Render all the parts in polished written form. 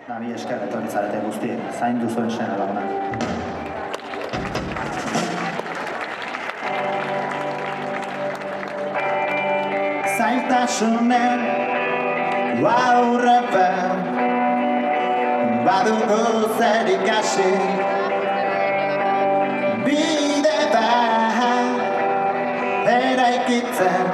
Mi esker etorri zarete guzti, zaindu zuen sena lagunak. Zailtasunen aurrepen badugu zer ikasi bide bat eraikitzen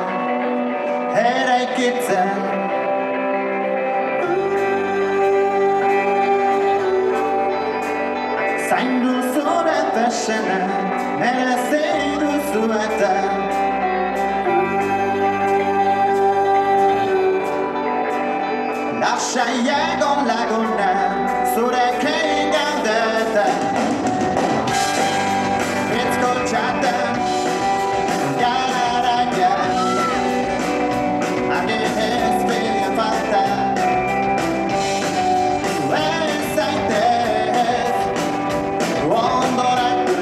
zaindu zure pesena merezi duzu eta lasai egon laguna zurekin gaudetan Itzko txaten garaia argi ez bilen falta ez zaitez ondoratu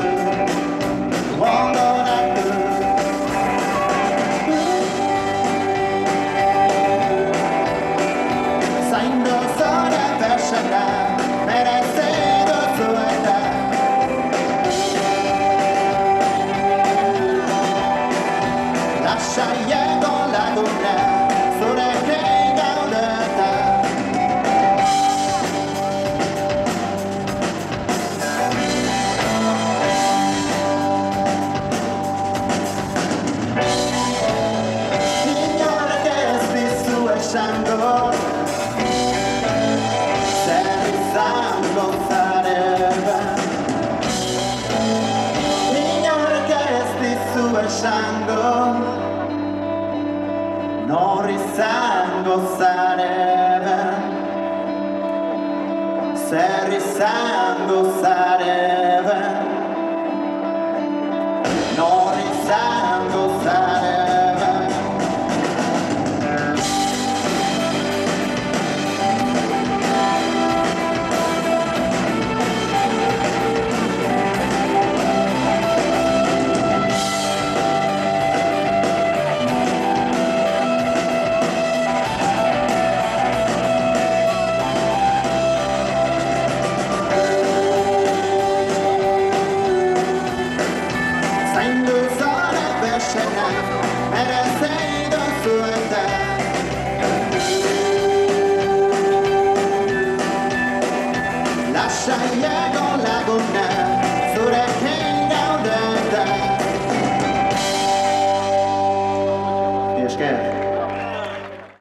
zaindu zure persona merezi duzu eta lasai egon laguna zurekin gaudetan inork ez dizu esango zer izango zaren inork ez dizu esango nor izango zaren zer izango zaren nor izango zaren